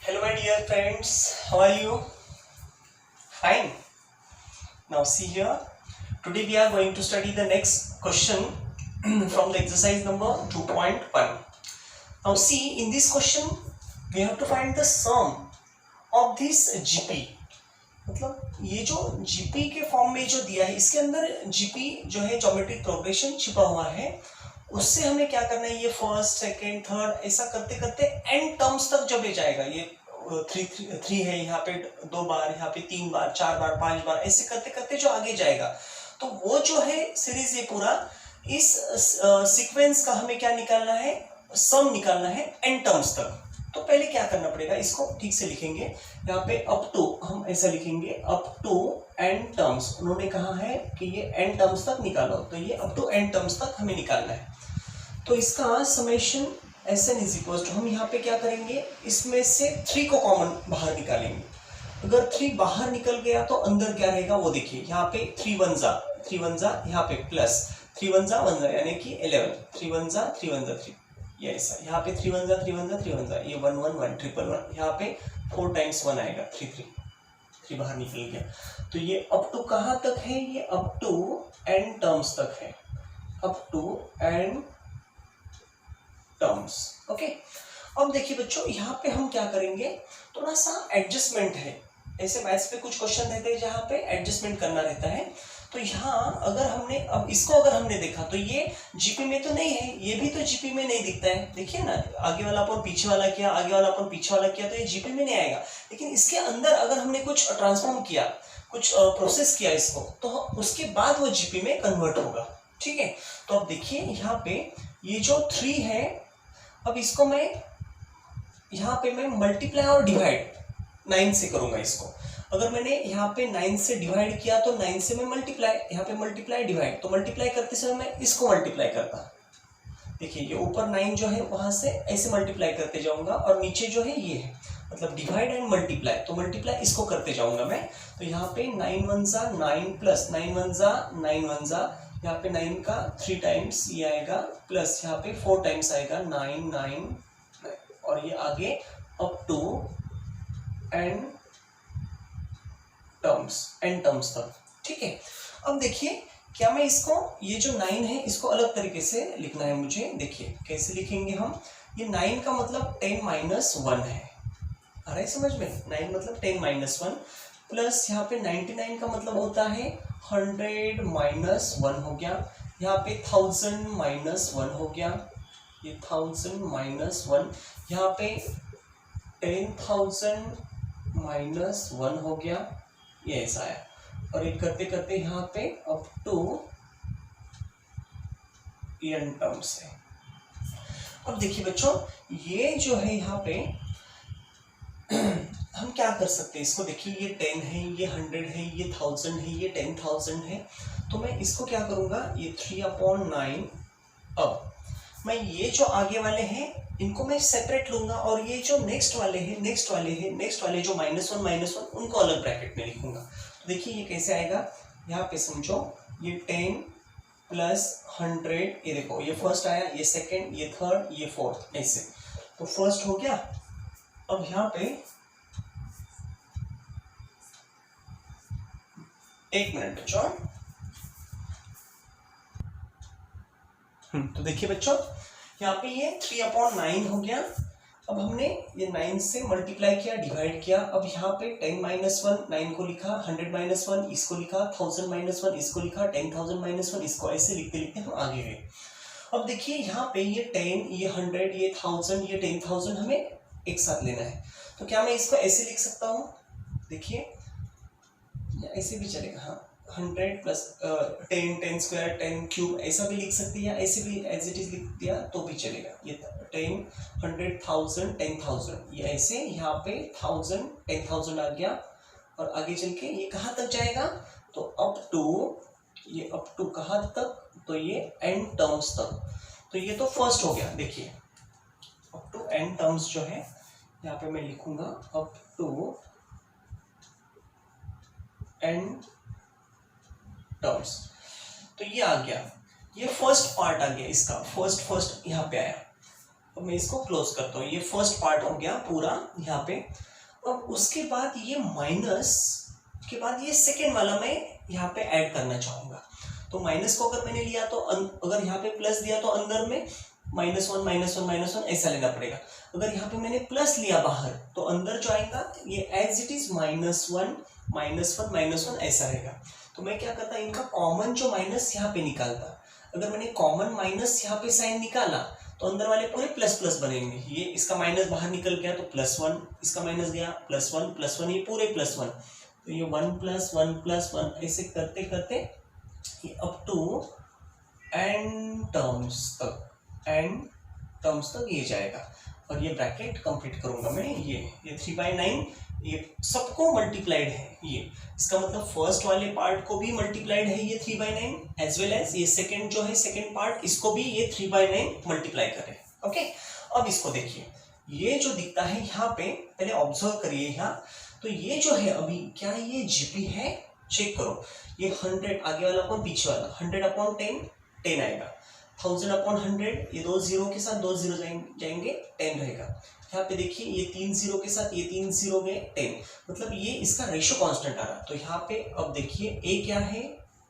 Hello my dear friends, how are you? Fine. Now see here, today we are going to study the next question from the exercise number 2.1. Now see, in this question we have to find the sum of this GP. मतलब ये जो GP के form में जो दिया है, इसके अंदर GP जो है ज्योमेट्रिक प्रोग्रेशन छिपा हुआ है, उससे हमें क्या करना है, ये फर्स्ट सेकेंड थर्ड ऐसा करते करते एन टर्म्स तक जब ले जाएगा, ये थ्री है यहाँ पे 2 बार, यहाँ पे 3 बार, 4 बार, 5 बार, ऐसे करते करते जो आगे जाएगा, तो वो जो है सीरीज ये पूरा इस सीक्वेंस का हमें क्या निकालना है, सम निकालना है एन टर्म्स तक। तो पहले क्या करना पड़ेगा, इसको ठीक से लिखेंगे, यहाँ पे अप टू हम ऐसा लिखेंगे, अप टू एन टर्म्स। उन्होंने कहा है कि ये एन टर्म्स तक निकालो, तो ये अप टू एन टर्म्स तक हमें निकालना है। तो इसका summation Sn is equal to, हम यहाँ पे क्या करेंगे, इसमें से 3 को कॉमन बाहर निकालेंगे। अगर 3 बाहर निकल गया तो अंदर क्या रहेगा वो देखिए, यहाँ पे 3 वन जा, यहाँ पे प्लस 3 वन जा यानी कि 11, 3 वन जा 3, ये ऐसा, यहाँ पे 3 वन जा, ये 1 1 1 ट्रिपल 1, यहाँ पे 4 टाइम्स 1 आएगा, 3 बाहर निकल गया। तो ये अप टू कहाँ तक है, ये अप टू एन टर्म्स तक है, up to N terms. Okay, अब देखिए बच्चों, यहाँ पे हम क्या करेंगे, थोड़ा सा एडजस्टमेंट है। ऐसे मैथ्स पे कुछ क्वेश्चन रहते हैं जहाँ पे एडजस्टमेंट करना रहता है। तो यहाँ अगर हमने अब इसको अगर हमने देखा तो ये जीपी में तो नहीं है, ये भी तो जीपी में नहीं दिखता है। देखिए ना, आगे वाला अपन पीछे वाला किया, आगे वाला अपन पीछे वाला किया, तो ये जीपी में नहीं आएगा। लेकिन इसके अंदर अगर हमने कुछ ट्रांसफॉर्म किया, कुछ प्रोसेस किया इसको, तो उसके बाद वो जीपी में कन्वर्ट होगा। ठीक है, तो अब देखिए यहाँ पे ये जो 3 है, अब इसको मैं यहाँ पे मैं मल्टीप्लाई और डिवाइड 9 से करूंगा इसको। अगर मैंने यहाँ पे 9 से डिवाइड किया तो 9 से मैं मल्टीप्लाई, यहाँ पे मल्टीप्लाई डिवाइड, तो मल्टीप्लाई करते समय मैं इसको मल्टीप्लाई करता। देखिए ये ऊपर 9 जो है वहां से ऐसे मल्टीप्लाई करते जाऊंगा, और नीचे जो है ये है, मतलब डिवाइड एंड मल्टीप्लाई, तो मल्टीप्लाई इसको करते जाऊंगा मैं। तो यहाँ पे 9 वन जा 9 प्लस 9 वन जा 9 वन जा, यहाँ पे 9 का 3 टाइम्स ये आएगा, प्लस यहाँ पे 4 टाइम्स आएगा, 9 9, और ये आगे अप टू एन टर्म्स तक। ठीक है, अब देखिए क्या मैं इसको, ये जो 9 है इसको अलग तरीके से लिखना है मुझे। देखिए कैसे लिखेंगे हम, ये 9 का मतलब 10 माइनस 1 है, आ रहा है समझ में, 9 मतलब 10 माइनस 1, प्लस यहाँ पे 99 का मतलब होता है 100 माइनस 1 हो गया, यहाँ पे 1000 माइनस 1 हो गया, ये 1000 माइनस 1, यहाँ पे 10,000 माइनस 1 हो गया, ये ऐसा आया, और एक करते करते यहाँ पे अप टू एन टर्म्स है। अब देखिए बच्चों, ये जो है यहाँ पे हम क्या कर सकते हैं इसको, देखिए ये 10 है, ये 100 है, ये 1000 है, ये 10,000 है, तो मैं इसको क्या करूंगा, ये 3/9, अब मैं ये जो आगे वाले हैं इनको मैं सेपरेट लूंगा, और ये जो नेक्स्ट वाले जो -1 उनको अलग ब्रैकेट में लिखूंगा। तो देखिए ये कैसे आएगा, यहाँ पे समझो, ये 10 प्लस 100, ये देखो ये फर्स्ट आया, ये सेकंड, ये थर्ड, ये फोर्थ, ऐसे, तो फर्स्ट हो गया। अब यहाँ पे 1 मिनट बच्चों, तो देखिए बच्चों यहाँ पे ये 3/9 हो गया। अब हमने ये 9 से मल्टीप्लाई किया, डिवाइड किया, अब यहाँ पे 10 माइनस 1 9 को लिखा, 100 माइनस 1 इसको लिखा, 1000 माइनस 1 इसको लिखा, 10,000 माइनस 1 इसको, ऐसे लिखते लिखते हम आगे गए। अब देखिए यहाँ पे ये 10, ये 100, ये 1000, ये 10,000 हमें एक साथ लेना है। तो क्या मैं इसको ऐसे लिख सकता हूँ, देखिए ऐसे भी चलेगा, हाँ, 100 प्लस 10 स्क्वायर 10 क्यूब ऐसा भी लिख सकते हैं, या ऐसे भी एज इट इज लिख दिया तो भी चलेगा। ये 10 100 1000 10,000, ये ऐसे, यहाँ पे 1000 10,000 आ गया, और आगे चल के ये कहाँ तक जाएगा, तो अप टू, ये अप टू कहाँ तक, तो ये एन टर्म्स तक। तो ये तो फर्स्ट हो गया, देखिए अप टू एन टर्म्स जो है यहाँ पे मैं लिखूंगा अप टू एन टर्म्स। तो ये आ गया, ये फर्स्ट पार्ट आ गया इसका, फर्स्ट यहाँ पे आया। अब मैं इसको क्लोज करता हूँ, ये फर्स्ट पार्ट हो गया पूरा यहाँ पे। अब उसके बाद ये माइनस के बाद ये सेकेंड वाला मैं यहाँ पे ऐड करना चाहूंगा। तो माइनस को अगर मैंने लिया तो अगर यहाँ पे प्लस दिया तो अंदर में -1 ऐसा लेना पड़ेगा। अगर यहाँ पे मैंने प्लस लिया बाहर तो अंदर जो आएगा ये एज इट इज -1 ऐसा रहेगा। तो मैं क्या करता, इनका कॉमन जो माइनस यहाँ पे निकालता। अगर मैंने कॉमन माइनस यहाँ पे साइन निकाला तो अंदर वाले पूरे प्लस प्लस बनेंगे। ये इसका माइनस बाहर निकल गया तो +1, इसका माइनस गया +1 ये पूरे +1, तो ये 1 + 1 + 1 ऐसे करते करते ये अप टू n टर्म्स तक ये जाएगा। और ये ब्रैकेट कंप्लीट करूंगा मैं, ये 3/9 ये सबको मल्टीप्लाइड है। ये इसका मतलब फर्स्ट वाले पार्ट को भी मल्टीप्लाइड है ये 3/9, एज वेल एज ये सेकंड जो है सेकंड पार्ट, इसको भी ये 3/9 मल्टीप्लाई करे। ओके, अब इसको देखिए, ये जो दिखता है यहाँ पे पहले ऑब्जर्व करिए यहाँ। तो ये जो है अभी क्या ये जीपी है, चेक करो। ये 100 आगे वाला कौन पीछे वाला, 100/10 आएगा। 1000/100 ये 2 0 के साथ 2 0 जाएंगे 10 रहेगा। यहाँ पे देखिए ये 3 0 के साथ ये 3 0 गए 10, मतलब ये इसका रेशियो कांस्टेंट आ रहा। तो यहाँ पे अब देखिए ए क्या है,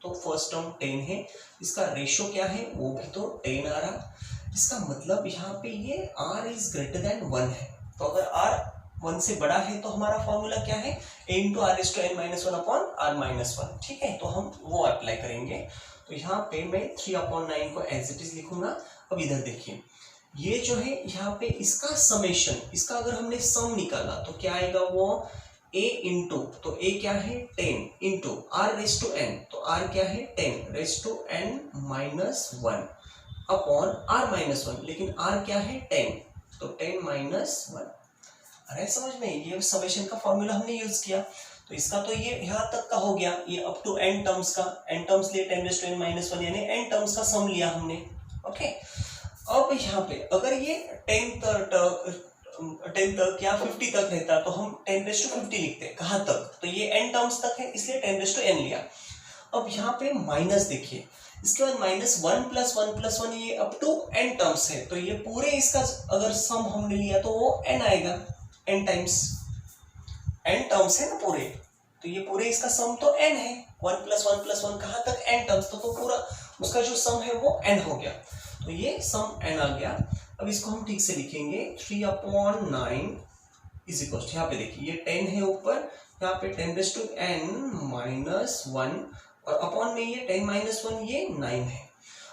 तो फर्स्ट टर्म 10 है, इसका रेशियो क्या है वो भी तो 10 आ रहा। इसका मतलब यहाँ पे ये r इज ग्रेटर देन 1 है। तो अगर r 1 से बड़ा है तो हमारा फॉर्मूला क्या है, a × r⁻⁻1/r-1। ठीक है, तो हम वो अप्लाई करेंगे। तो यहाँ पे मैं 3/9 को एज इट इज लिखूंगा। अब इधर देखिए, ये जो है यहाँ पे इसका समेशन, इसका अगर हमने सम निकाला तो क्या आएगा, वो a इंटू, तो a क्या है 10 इंटू r⁻n, तो r क्या है 10⁻n-1 अपॉन r-1, लेकिन r क्या है 10, तो 10-1। अरे समझ में, ये समेशन का फॉर्मूला हमने यूज किया। तो इसका तो ये यहाँ तक का हो गया, ये अप टू n टर्म्स का, n टर्म्स लिए 10⁻n-1 यानी n टर्म्स का सम लिया हमने। ओके, अब यहाँ पे अगर ये 10 तक या 50 तक रहता तो हम 10⁻50 लिखते, कहाँ तक, तो ये n टर्म्स तक है इसलिए 10⁻n लिया। अब यहाँ पे माइनस देखिए, इसके बाद -1 + 1 + 1 ये अप टू n टर्म्स है, तो ये पूरे इसका अगर सम हमने लिया तो वो n आएगा, n टाइम्स, n टर्म्स है ना पूरे, तो ये पूरे इसका सम तो n है। 1 + 1 + 1 कहाँ तक, n टर्म्स, तो पूरा उसका जो सम है वो n हो गया। तो ये सम n आ गया। अब इसको हम ठीक से लिखेंगे, 3/9 इज इक्वल, यहाँ पे देखिए ये 10 है ऊपर, यहाँ पे 10⁻n-1 और अपॉन में ये 10-1 ये 9 है।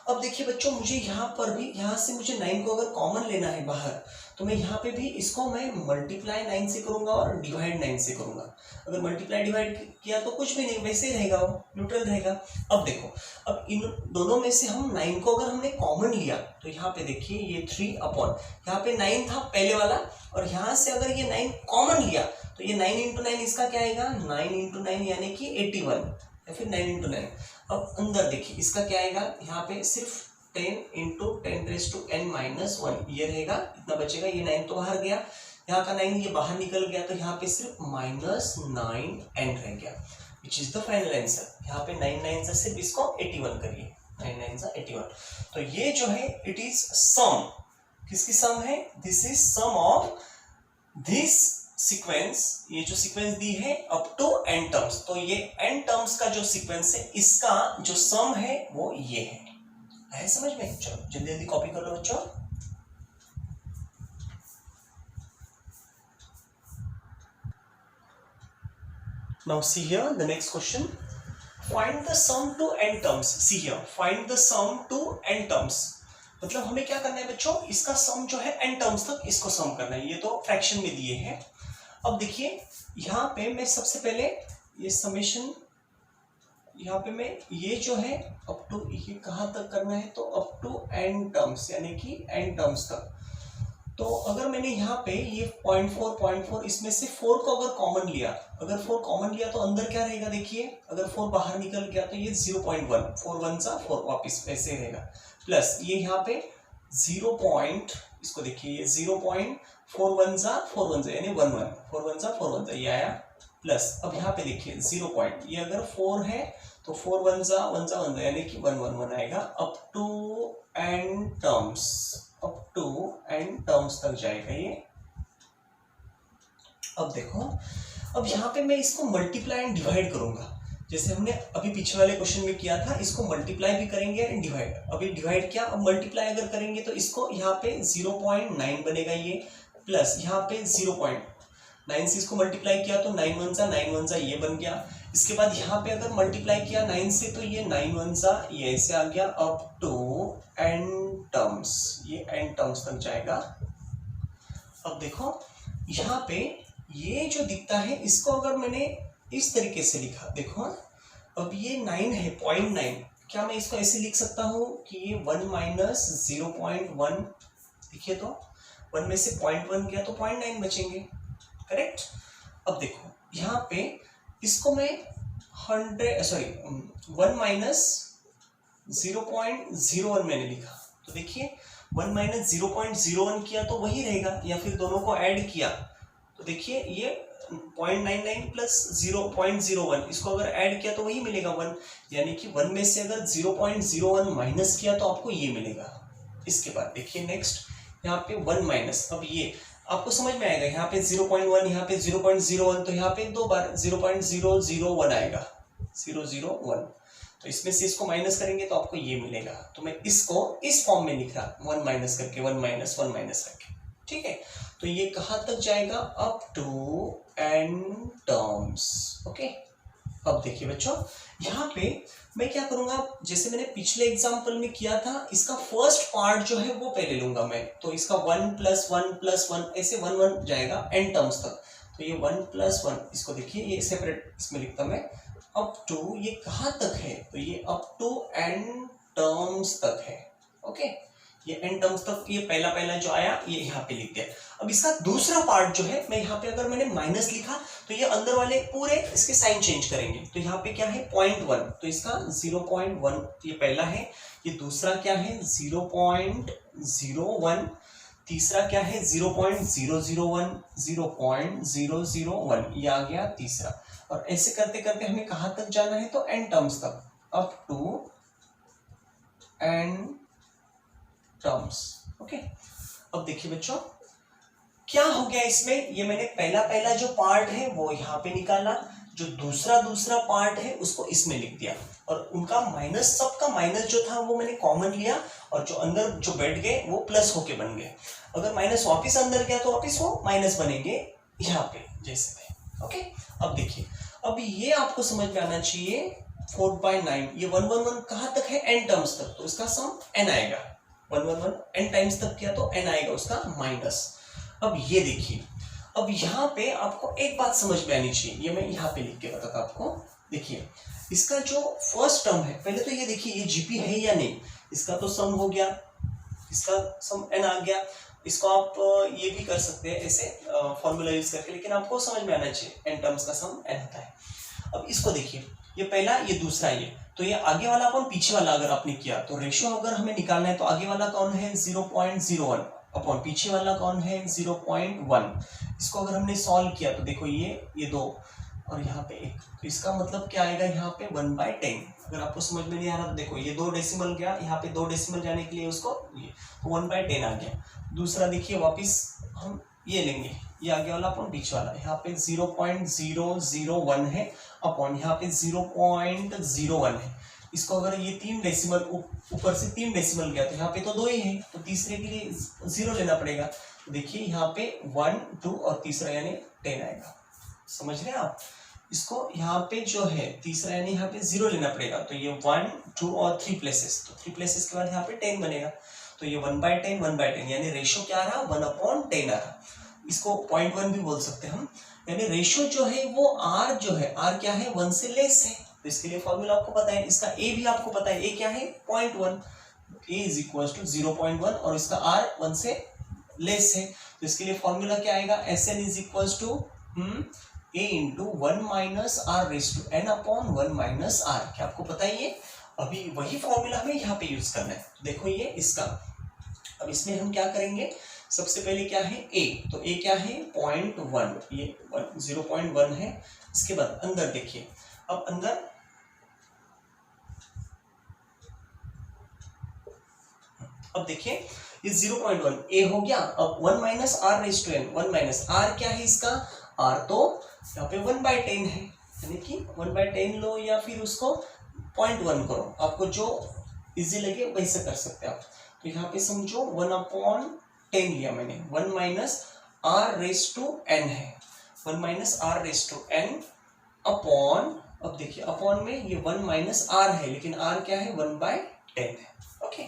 अब देखिए बच्चों, मुझे यहाँ पर भी, यहाँ से मुझे 9 को अगर कॉमन लेना है बाहर, तो मैं यहाँ पे भी इसको मैं मल्टीप्लाई 9 से करूंगा और डिवाइड 9 से करूंगा। अगर मल्टीप्लाई डिवाइड किया तो कुछ भी नहीं, वैसे ही रहेगा, वो न्यूट्रल रहेगा। अब देखो, अब इन दोनों में से हम 9 को अगर हमने कॉमन लिया तो यहाँ पे देखिए ये 3 अपॉन, यहाँ पे 9 था पहले वाला, और यहाँ से अगर ये 9 कॉमन लिया तो ये 9 × 9 इसका क्या आएगा, 9 × 9 यानी कि 81, या फिर 9 × 9। अब अंदर देखिए इसका क्या आएगा, यहाँ पे सिर्फ 10 × 10⁻n-1 ये रहेगा, इतना बचेगा। ये 9 तो बाहर गया, यहाँ का 9 ये बाहर निकल गया, तो यहाँ पे सिर्फ -9n रह गया, which is the final answer. यहाँ पे 9 से सिर्फ इसको 81 करिए, 9 × 81। तो ये जो है इट इज सम, किसकी सम है, this is sum of this sequence, ये जो सीक्वेंस दी है अप टू n टर्म्स, तो ये n टर्म्स का जो सीक्वेंस है इसका जो सम है वो ये है समझ में। चलो जल्दी जल्दी कॉपी कर लो बच्चों। Now see here the next question, find the sum to n terms। see here, find the sum to n terms, मतलब हमें क्या करना है बच्चों, इसका सम जो है n टर्म्स तक इसको सम करना है। ये तो फ्रैक्शन में दिए हैं। अब देखिए यहाँ पे मैं सबसे पहले ये समेशन, यहाँ पे मैं ये जो है अप टू, ये कहाँ तक करना है, तो अप टू n टर्म्स यानी कि n टर्म्स तक। तो अगर मैंने यहाँ पे ये 0.4 इसमें से 4 को अगर कॉमन लिया, अगर 4 कॉमन लिया तो अंदर क्या रहेगा, देखिए अगर 4 बाहर निकल गया तो ये 0.1, 4 1 सा 4 वापिस ऐसे रहेगा, प्लस ये यहाँ पे 0. इसको देखिए ये 0.41 सा 4 1 सा यानी 1 1, 4 1 सा 4 1 सा ये आया प्लस अब यहाँ पे देखिए 0 पॉइंट, ये अगर 4 है तो 4 1 जा 1 जा 1 यानी कि 1 1 1 आएगा अप टू एन टर्म्स तक जाएगा ये। अब देखो, अब यहाँ पे मैं इसको मल्टीप्लाई एंड डिवाइड करूंगा, जैसे हमने अभी पीछे वाले क्वेश्चन में किया था। इसको मल्टीप्लाई भी करेंगे एंड डिवाइड, अभी डिवाइड किया, अब मल्टीप्लाई अगर करेंगे तो इसको यहाँ पे 0.9 बनेगा ये, प्लस यहाँ पे 0.9 से इसको मल्टीप्लाई किया तो 9 1 जा ये बन गया। इसके बाद यहाँ पे अगर मल्टीप्लाई किया 9 से तो ये 9 1 जा ये ऐसे आ गया अप टू एन टर्म्स, ये एन टर्म्स तक जाएगा। अब देखो यहाँ पे ये जो दिखता है इसको अगर मैंने इस तरीके से लिखा, देखो अब ये 9 है 0.9, क्या मैं इसको ऐसे लिख सकता हूँ कि ये 1 माइनस 0.1, देखिए तो 1 में से 0.1 गया तो 0.9 बचेंगे, करेक्ट। अब देखो यहाँ पे इसको मैं 1 माइनस 0.01 मैंने लिखा, तो देखिए 1 माइनस 0.01 किया तो वही रहेगा, या फिर दोनों को ऐड किया तो देखिए ये 0.99 प्लस 0.01, इसको अगर ऐड किया तो वही मिलेगा 1, यानी कि 1 में से अगर 0.01 माइनस किया तो आपको ये मिलेगा। इसके बाद देखिए नेक्स्ट यहाँ पे 1 माइनस, अब ये आपको समझ में आएगा, यहाँ पे 0.1 यहाँ पे 0.01, तो यहाँ पे 2 बार 0.001 आएगा 001, तो इसमें से इसको माइनस करेंगे तो आपको ये मिलेगा। तो मैं इसको इस फॉर्म में लिख रहा 1 माइनस करके 1 माइनस करके, ठीक है। तो ये कहाँ तक जाएगा, up to N terms, okay. अब देखिए बच्चों यहाँ पे मैं क्या करूंगा, जैसे मैंने पिछले एग्जांपल में किया था, इसका फर्स्ट पार्ट जो है वो पहले लूंगा मैं, तो इसका 1 + 1 + 1 ऐसे 1 1 जाएगा एन टर्म्स तक, तो ये 1 + 1, इसको देखिए ये सेपरेट इसमें लिखता मैं, अप टू ये कहाँ तक है, तो ये अप टू एन टर्म्स तक है, ओके। ये एन टर्म्स तक ये पहला जो आया ये यहाँ पे लिख दिया। अब इसका दूसरा पार्ट जो है, मैं यहाँ पे अगर मैंने माइनस लिखा तो ये अंदर वाले पूरे इसके साइन चेंज करेंगे, तो यहाँ पे क्या है 0.1, तो इसका 0.1 ये पहला है, ये दूसरा क्या है 0.01, तीसरा क्या है 0.001, 0.001 ये आ गया तीसरा, और ऐसे करते करते हमें कहाँ तक जाना है, तो एन टर्म्स तक, up to N terms, okay. अब देखिए बच्चों क्या हो गया इसमें, ये मैंने पहला जो पार्ट है वो यहाँ पे निकाला, जो दूसरा पार्ट है उसको इसमें लिख दिया, और उनका माइनस, सबका माइनस जो था वो मैंने कॉमन लिया, और जो अंदर जो बैठ गए वो प्लस होके बन गए। अगर माइनस वापिस अंदर गया तो वापिस वो माइनस बनेंगे यहाँ पे जैसे थे, ओके। अब देखिए अब ये आपको समझ में आना चाहिए 4/9, ये 1 1 1 कहाँ तक है, एन टर्म्स तक, तो इसका सम एन आएगा, 1 1 1 एन टाइम्स तक किया तो एन आएगा उसका माइनस। अब ये देखिए, अब यहाँ पे आपको एक बात समझ में आनी चाहिए, ये मैं यहाँ पे लिख के बताता आपको, देखिए इसका जो फर्स्ट टर्म है, पहले तो ये देखिए ये जीपी है या नहीं, इसका तो सम हो गया, इसका सम एन आ गया, इसको आप ये भी कर सकते हैं ऐसे फॉर्मूला यूज करके, लेकिन आपको समझ में आना चाहिए एन टर्म्स का सम एन होता है। अब इसको देखिए, ये पहला ये दूसरा ये, तो ये आगे वाला कौन पीछे वाला, अगर आपने किया तो रेशियो अगर हमें निकालना है तो आगे वाला कौन है 0.01 अपॉन पीछे वाला कौन है 0.1, इसको अगर हमने सॉल्व किया तो देखो ये 2 और यहाँ पे 1, तो इसका मतलब क्या आएगा यहाँ पे 1/10। अगर आपको समझ में नहीं आ रहा तो देखो ये 2 डेसिमल गया, यहाँ पे 2 डेसिमल जाने के लिए उसको ये तो 1/10 आ गया। दूसरा देखिए वापिस हम ये लेंगे, ये आगे वाला अपॉन पीछे वाला, यहाँ पे 0.001 है अपॉन यहाँ पे 0.01 है, इसको अगर ये 3 डेसिमल ऊपर से 3 डेसिमल गया तो यहाँ पे तो 2 ही है, तो तीसरे के लिए 0 लेना पड़ेगा, तो देखिए यहाँ पे 1 2 और तीसरा यानी 10 आएगा, समझ रहे हैं आप। इसको यहाँ पे जो है तीसरा यानी यहाँ पे 0 लेना पड़ेगा, तो ये 1 2 और 3 प्लेसेस, तो 3 प्लेसेस के बाद यहाँ पे 10 बनेगा, तो ये 1/10 यानी रेशियो क्या रहा 1/10 आ रहा। इसको 0.1 भी बोल सकते हैं हम, यानी रेशियो जो है वो r जो है r क्या है 1 से लेस है, तो इसके लिए फॉर्मूला आपको पता है, इसका a भी आपको पता है, a क्या है 0.1, a = 0.1 और इसका r 1 से लेस है, तो इसके लिए फॉर्मूला क्या आएगा Sn = a × 1 - r⁻n/1 - r, क्या आपको पता है ये, अभी वही फॉर्मूला हमें यहाँ पे यूज करना है। देखो ये इसका, अब इसमें हम क्या करेंगे सबसे पहले क्या है a, तो a क्या है 0.1, ये 0.1 है। इसके बाद अंदर देखिए, अब अंदर अब देखिए ये 0.1 a हो गया। अब 1 minus R raise to N, 1 minus R क्या है इसका r, तो यहाँ पे 1/10 है, यानी कि 1/10 लो या फिर उसको 0.1 करो, आपको जो इजी लगे वैसे कर सकते हैं आप। तो यहाँ पे समझो 1/10 लिया मैंने, 1 minus R raise to N है, 1 minus R raise to N upon, अब देखिए अपॉन में ये 1 माइनस आर है, लेकिन आर क्या है 1/10 है। ओके,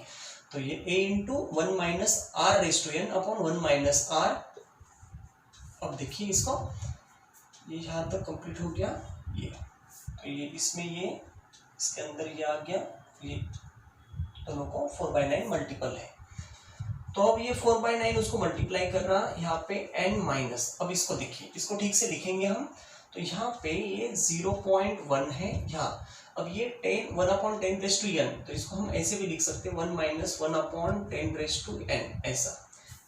तो ये a into 1 minus R raise to N upon 1 minus R. अब देखिए इसको, ये यहाँ तक कंप्लीट हो गया ये, तो ये इसमें ये इसके अंदर ये आ गया, ये दोनों को 4/9 मल्टीपल है। तो अब ये 4/9 उसको मल्टीप्लाई कर रहा यहाँ पे n माइनस, अब इसको देखिए, इसको ठीक से लिखेंगे हम, तो यहाँ पे ये 0.1 है यहाँ। अब ये 1/10 रेज़ टू n, तो इसको हम ऐसे भी लिख सकते हैं 1 माइनस 1/10 रेज़ टू n, ऐसा,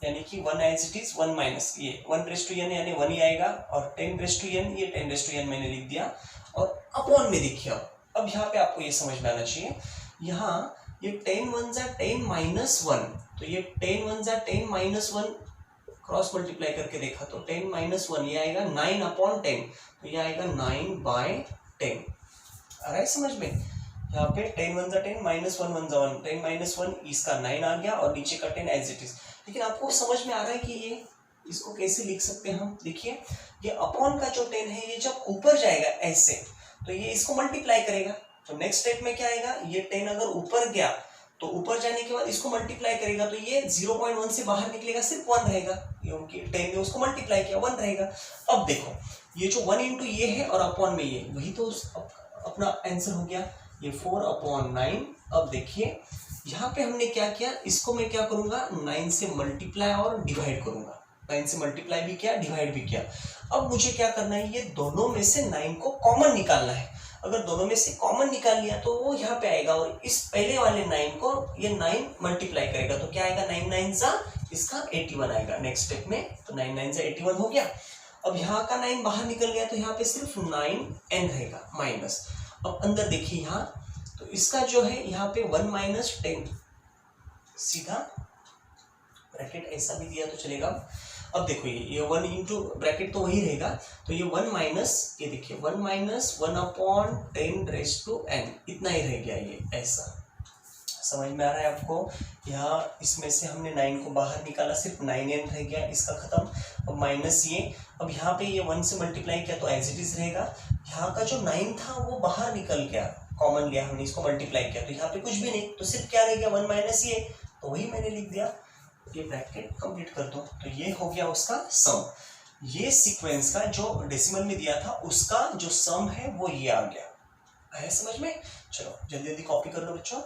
यानी कि 1 एज इट इज 1 माइनस ये 1 रेज़ टू n यानी 1 ही आएगा, और 10 रेज़ टू n ये 10 रेज़ टू n मैंने लिख दिया, और अपॉन में देखिए अब यहाँ पे आपको ये समझ में आना चाहिए, यहाँ ये 10 1 जा 10 माइनस 1, तो ये 10 1 जा 10 माइनस 1 क्रॉस मल्टीप्लाई करके देखा तो 10 माइनस 1 ये आएगा 9/10, तो ये आएगा 9/10। आ रहा है समझ में? यहाँ पे 10 1 जा 10 माइनस 1 1 जा 1, 10 माइनस 1 इसका 9 आ गया, और नीचे का 10 एज इट इज। लेकिन आपको समझ में आ रहा है कि ये इसको कैसे लिख सकते हैं हम? देखिए ये अपॉन का जो 10 है ये जब ऊपर जाएगा ऐसे, तो ये इसको मल्टीप्लाई करेगा, तो नेक्स्ट स्टेप में क्या आएगा, ये 10 अगर ऊपर गया तो ऊपर जाने के बाद इसको मल्टीप्लाई करेगा, तो ये 0.1 से बाहर निकलेगा, सिर्फ 1 रहेगा, क्योंकि 10 ने उसको मल्टीप्लाई किया 1 रहेगा। अब देखो ये जो 1 इंटू ये है और अपॉन में ये, वही तो अपना आंसर हो गया, ये 4/9। अब देखिए यहाँ पे हमने क्या किया, इसको मैं क्या करूंगा 9 से मल्टीप्लाई और डिवाइड करूंगा, 9 से मल्टीप्लाई भी किया, डिवाइड भी किया। अब मुझे क्या करना है, ये दोनों में से 9 को कॉमन निकालना है। अगर दोनों में से कॉमन निकाल लिया तो वो यहाँ पे आएगा, और इस पहले वाले 9 को ये 9 मल्टीप्लाई करेगा, तो क्या आएगा 9 9 सा इसका 81 आएगा नेक्स्ट स्टेप में, तो 9 9 सा 81 हो गया। अब यहाँ का 9 बाहर निकल गया, तो यहाँ पे सिर्फ 9n रहेगा माइनस। अब अंदर देखिए यहाँ, तो इसका जो है यहाँ पे 1 माइनस 10, सीधा ब्रैकेट ऐसा भी दिया तो चलेगा। अब देखो ये 1 इंटू ब्रैकेट तो वही रहेगा, तो ये 1 माइनस, ये देखिए 1 माइनस 1/10 रेज़ टू n, इतना ही रह गया, ये ऐसा। समझ में आ रहा है आपको? यहाँ इसमें से हमने 9 को बाहर निकाला, सिर्फ 9n रह गया, इसका खत्म। अब माइनस ये, अब यहाँ पे ये 1 से मल्टीप्लाई किया तो एज इट इज रहेगा। यहाँ का जो 9 था वो बाहर निकल गया, कॉमन लिया हमने, इसको मल्टीप्लाई किया, तो यहाँ पे कुछ भी नहीं, तो सिर्फ क्या रह गया 1 माइनस ये, तो वही मैंने लिख दिया। ये ब्रैकेट कंप्लीट कर दो, तो ये हो गया उसका सम। ये सीक्वेंस का जो डेसिमल में दिया था उसका जो सम है वो ये आ गया। आया समझ में? चलो जल्दी जल्दी कॉपी कर लो बच्चों।